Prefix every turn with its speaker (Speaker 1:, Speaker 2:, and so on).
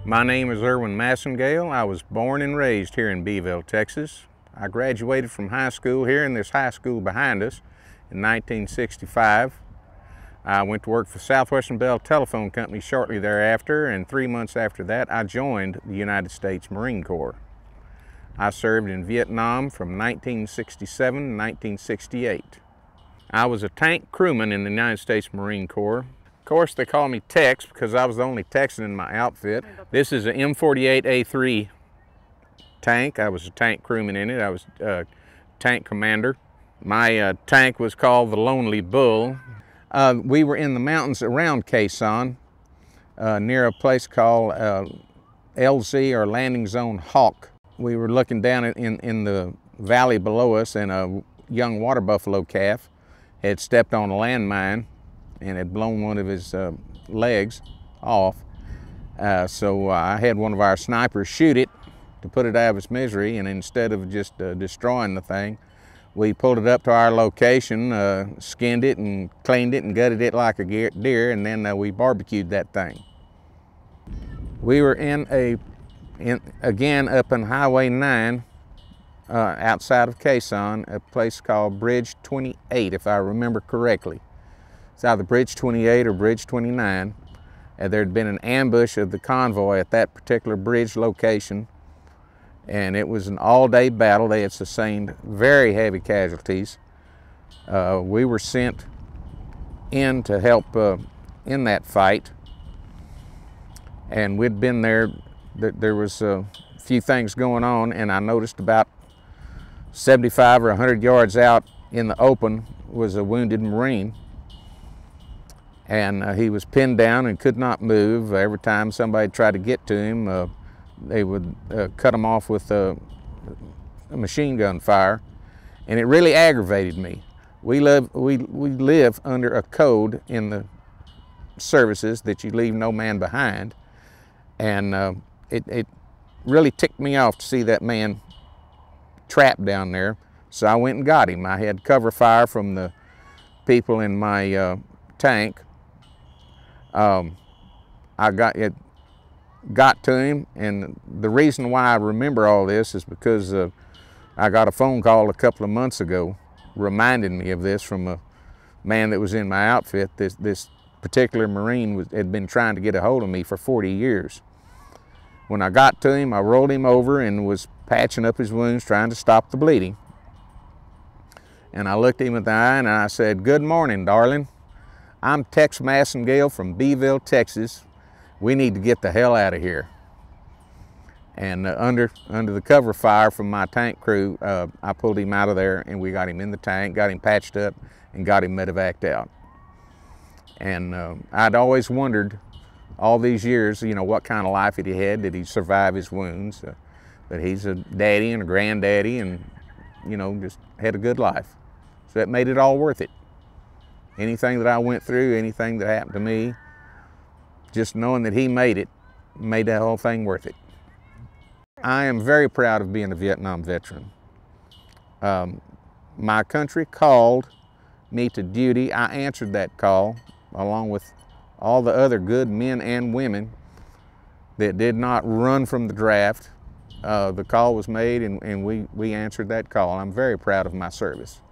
Speaker 1: My name is Erwin Massengale. I was born and raised here in Beeville, Texas. I graduated from high school here in this high school behind us in 1965. I went to work for Southwestern Bell Telephone Company shortly thereafter, and 3 months after that I joined the United States Marine Corps. I served in Vietnam from 1967 to 1968. I was a tank crewman in the United States Marine Corps. Of course, they call me Tex because I was the only Texan in my outfit. This is an M48A3 tank. I was a tank crewman in it. I was a tank commander. My tank was called the Lonely Bull. We were in the mountains around Khe Sanh, near a place called LZ, or Landing Zone Hawk. We were looking down in the valley below us, and a young water buffalo calf had stepped on a landmine and had blown one of his legs off. So I had one of our snipers shoot it to put it out of its misery, and instead of just destroying the thing, we pulled it up to our location, skinned it and cleaned it and gutted it like a deer, and then we barbecued that thing. We were again up on Highway 9 outside of Khe Sanh, a place called Bridge 28, if I remember correctly. It's either Bridge 28 or Bridge 29. There had been an ambush of the convoy at that particular bridge location, and it was an all-day battle. They had sustained very heavy casualties. We were sent in to help in that fight, and we'd been there. There was a few things going on, and I noticed about 75 or 100 yards out in the open was a wounded Marine, and he was pinned down and could not move. Every time somebody tried to get to him, they would cut him off with a machine gun fire, and it really aggravated me. We live under a code in the services that you leave no man behind, and it really ticked me off to see that man trapped down there. So I went and got him. I had cover fire from the people in my tank. I got to him, and the reason why I remember all this is because I got a phone call a couple of months ago reminding me of this from a man that was in my outfit. This particular Marine had been trying to get a hold of me for 40 years. When I got to him, I rolled him over and was patching up his wounds, trying to stop the bleeding. And I looked him in the eye and I said, "Good morning, darling. I'm Tex Massengale from Beeville, Texas. We need to get the hell out of here." And under the cover fire from my tank crew, I pulled him out of there, and we got him in the tank, got him patched up, and got him medevaced out. And I'd always wondered all these years, you know, what kind of life he had. Did he survive his wounds? But he's a daddy and a granddaddy, and, you know, just had a good life. So that made it all worth it. Anything that I went through, anything that happened to me, just knowing that he made it, made that whole thing worth it. I am very proud of being a Vietnam veteran. My country called me to duty. I answered that call, along with all the other good men and women that did not run from the draft. The call was made, and we answered that call. I'm very proud of my service.